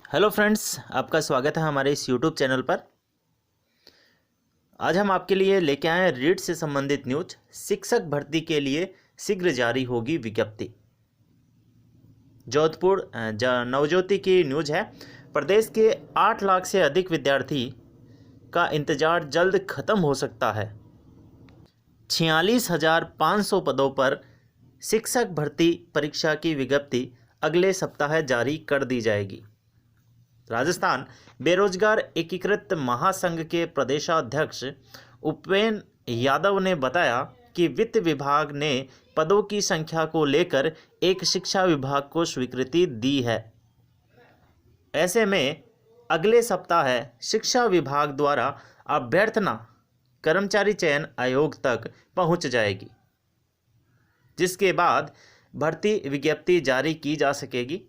Hello friends, आपका स्वागत है हमारे इस यूट्यूब चैनल पर। आज हम आपके लिए लेके आए हैं रीट से संबंधित न्यूज। शिक्षक भर्ती के लिए शीघ्र जारी होगी विज्ञप्ति। जोधपुर नवज्योति की न्यूज है। प्रदेश के 8 लाख से अधिक विद्यार्थी का इंतजार जल्द खत्म हो सकता है। 46,500 पदों पर शिक्षक भर्ती परीक्षा की विज्ञप्ति अगले सप्ताह जारी कर दी जाएगी। राजस्थान बेरोजगार एकीकृत महासंघ के प्रदेशाध्यक्ष उपेन्द्र यादव ने बताया कि वित्त विभाग ने पदों की संख्या को लेकर एक शिक्षा विभाग को स्वीकृति दी है। ऐसे में अगले सप्ताह शिक्षा विभाग द्वारा अभ्यर्थना कर्मचारी चयन आयोग तक पहुंच जाएगी, जिसके बाद भर्ती विज्ञप्ति जारी की जा सकेगी।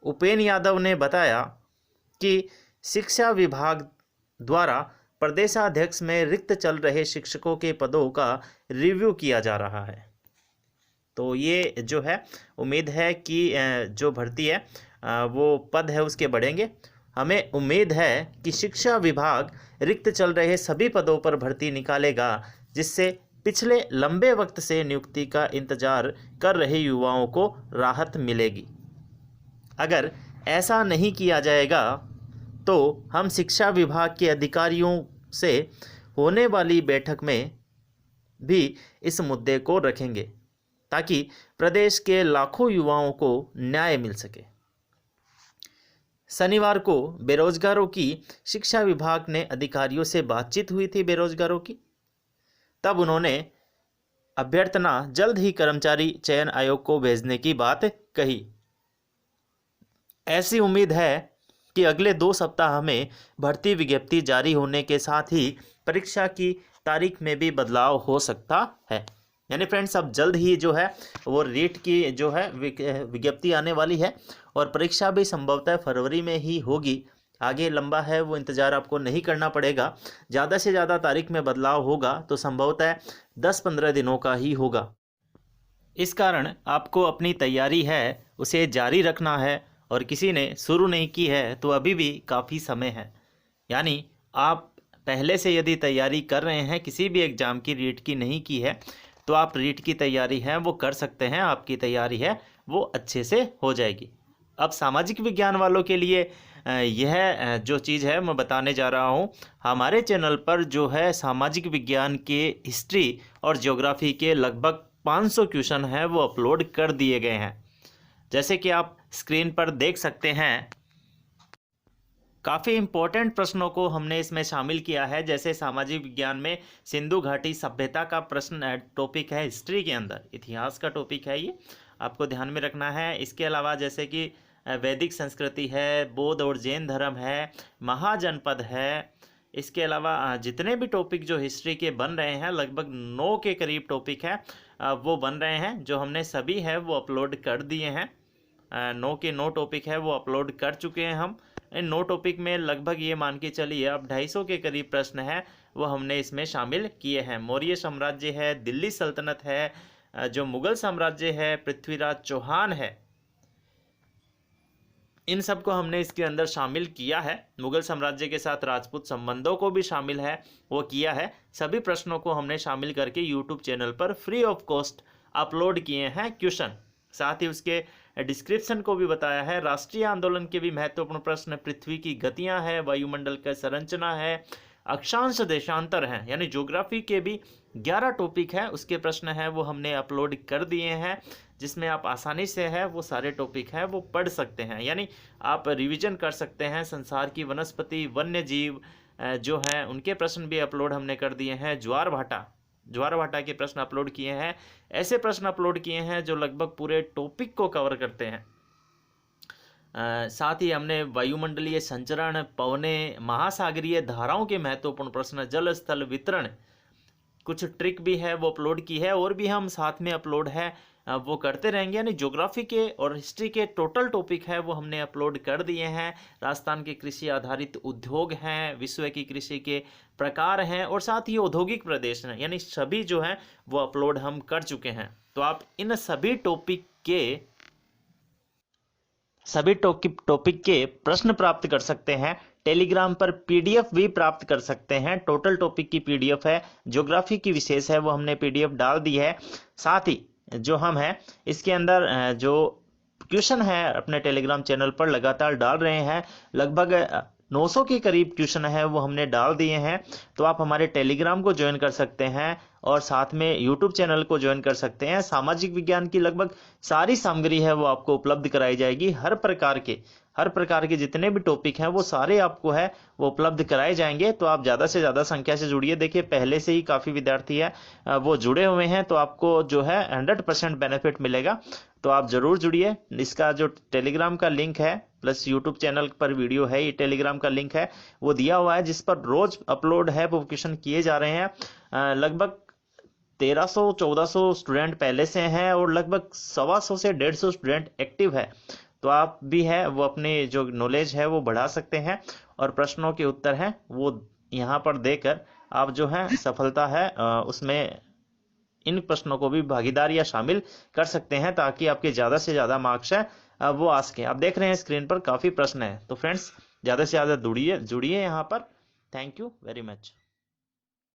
उपेन्द्र यादव ने बताया कि शिक्षा विभाग द्वारा प्रदेशाध्यक्ष में रिक्त चल रहे शिक्षकों के पदों का रिव्यू किया जा रहा है। तो ये जो है उम्मीद है कि जो भर्ती है वो पद है उसके बढ़ेंगे। हमें उम्मीद है कि शिक्षा विभाग रिक्त चल रहे सभी पदों पर भर्ती निकालेगा, जिससे पिछले लंबे वक्त से नियुक्ति का इंतजार कर रहे युवाओं को राहत मिलेगी। अगर ऐसा नहीं किया जाएगा तो हम शिक्षा विभाग के अधिकारियों से होने वाली बैठक में भी इस मुद्दे को रखेंगे, ताकि प्रदेश के लाखों युवाओं को न्याय मिल सके। शनिवार को बेरोजगारों की शिक्षा विभाग ने अधिकारियों से बातचीत हुई थी बेरोजगारों की। तब उन्होंने अभ्यर्थना जल्द ही कर्मचारी चयन आयोग को भेजने की बात कही। ऐसी उम्मीद है कि अगले 2 सप्ताह में भर्ती विज्ञप्ति जारी होने के साथ ही परीक्षा की तारीख में भी बदलाव हो सकता है। यानी फ्रेंड्स, अब जल्द ही जो है वो रीट की जो है विज्ञप्ति आने वाली है और परीक्षा भी संभवतः फरवरी में ही होगी। आगे लंबा है वो इंतज़ार आपको नहीं करना पड़ेगा। ज़्यादा से ज़्यादा तारीख में बदलाव होगा तो संभवतः 10-15 दिनों का ही होगा। इस कारण आपको अपनी तैयारी है उसे जारी रखना है, और किसी ने शुरू नहीं की है तो अभी भी काफ़ी समय है। यानी आप पहले से यदि तैयारी कर रहे हैं, किसी भी एग्ज़ाम की रीट की नहीं की है, तो आप रीट की तैयारी है वो कर सकते हैं। आपकी तैयारी है वो अच्छे से हो जाएगी। अब सामाजिक विज्ञान वालों के लिए यह जो चीज़ है मैं बताने जा रहा हूँ। हमारे चैनल पर जो है सामाजिक विज्ञान के हिस्ट्री और ज्योग्राफी के लगभग 500 क्वेश्चन हैं वो अपलोड कर दिए गए हैं। जैसे कि आप स्क्रीन पर देख सकते हैं, काफ़ी इम्पोर्टेंट प्रश्नों को हमने इसमें शामिल किया है। जैसे सामाजिक विज्ञान में सिंधु घाटी सभ्यता का प्रश्न टॉपिक है, हिस्ट्री के अंदर इतिहास का टॉपिक है, ये आपको ध्यान में रखना है। इसके अलावा जैसे कि वैदिक संस्कृति है, बौद्ध और जैन धर्म है, महाजनपद है। इसके अलावा जितने भी टॉपिक जो हिस्ट्री के बन रहे हैं, लगभग 9 के करीब टॉपिक है वो बन रहे हैं, जो हमने सभी है वो अपलोड कर दिए हैं। 9 के 9 टॉपिक है वो अपलोड कर चुके हैं हम। इन 9 टॉपिक में लगभग ये मान के चलिए अब 250 के करीब प्रश्न है वो हमने इसमें शामिल किए हैं। मौर्य साम्राज्य है, दिल्ली सल्तनत है, जो मुगल साम्राज्य है, पृथ्वीराज चौहान है, इन सब को हमने इसके अंदर शामिल किया है। मुगल साम्राज्य के साथ राजपूत संबंधों को भी शामिल है वो किया है। सभी प्रश्नों को हमने शामिल करके यूट्यूब चैनल पर फ्री ऑफ कॉस्ट अपलोड किए हैं क्वेश्चन। साथ ही उसके डिस्क्रिप्शन को भी बताया है। राष्ट्रीय आंदोलन के भी महत्वपूर्ण प्रश्न, पृथ्वी की गतियां हैं, वायुमंडल का संरचना है, अक्षांश देशांतर हैं, यानी ज्योग्राफी के भी 11 टॉपिक है उसके प्रश्न हैं वो हमने अपलोड कर दिए हैं, जिसमें आप आसानी से है वो सारे टॉपिक हैं वो पढ़ सकते हैं। यानी आप रिवीजन कर सकते हैं। संसार की वनस्पति, वन्य जीव जो हैं उनके प्रश्न भी अपलोड हमने कर दिए हैं। ज्वार भाटा के प्रश्न अपलोड किए हैं। ऐसे प्रश्न अपलोड किए हैं जो लगभग पूरे टॉपिक को कवर करते हैं। साथ ही हमने वायुमंडलीय संचरण, पवने, महासागरीय धाराओं के महत्वपूर्ण प्रश्न, जल स्थल वितरण, कुछ ट्रिक भी है वो अपलोड की है, और भी हम साथ में अपलोड है वो करते रहेंगे। यानी ज्योग्राफी के और हिस्ट्री के टोटल टॉपिक है वो हमने अपलोड कर दिए हैं। राजस्थान के कृषि आधारित उद्योग हैं, विश्व की कृषि के प्रकार हैं, और साथ ही औद्योगिक प्रदेश हैं, यानी सभी जो हैं वो अपलोड हम कर चुके हैं। तो आप इन सभी टॉपिक के सभी टॉपिक के प्रश्न प्राप्त कर सकते हैं। टेलीग्राम पर पीडीएफ भी प्राप्त कर सकते हैं। टोटल टॉपिक की पीडीएफ है, ज्योग्राफी की विशेष है वो हमने पीडीएफ डाल दी है। साथ ही जो हम हैं इसके अंदर जो क्वेश्चन है अपने टेलीग्राम चैनल पर लगातार डाल रहे हैं, लगभग 900 के करीब क्वेश्चन है वो हमने डाल दिए हैं। तो आप हमारे टेलीग्राम को ज्वाइन कर सकते हैं और साथ में यूट्यूब चैनल को ज्वाइन कर सकते हैं। सामाजिक विज्ञान की लगभग सारी सामग्री है वो आपको उपलब्ध कराई जाएगी। हर प्रकार के जितने भी टॉपिक हैं वो सारे आपको है वो उपलब्ध कराए जाएंगे। तो आप ज़्यादा से ज़्यादा संख्या से जुड़िए। देखिए पहले से ही काफ़ी विद्यार्थी है वो जुड़े हुए हैं, तो आपको जो है 100% बेनिफिट मिलेगा। तो आप ज़रूर जुड़िए। इसका जो टेलीग्राम का लिंक है प्लस यूट्यूब चैनल पर वीडियो है, ये टेलीग्राम का लिंक है वो दिया हुआ है, जिस पर रोज अपलोड है वो क्वेश्चन किए जा रहे हैं। लगभग 1300-1400 स्टूडेंट पहले से हैं और लगभग 125 से 150 स्टूडेंट एक्टिव है। तो आप भी है वो अपने जो नॉलेज है वो बढ़ा सकते हैं और प्रश्नों के उत्तर हैं वो यहाँ पर देकर आप जो है सफलता है उसमें इन प्रश्नों को भी भागीदार या शामिल कर सकते हैं, ताकि आपके ज़्यादा से ज़्यादा मार्क्स है वो आ सके। आप देख रहे हैं स्क्रीन पर काफ़ी प्रश्न है। तो फ्रेंड्स ज़्यादा से ज़्यादा जुड़िए यहाँ पर। Thank you very much.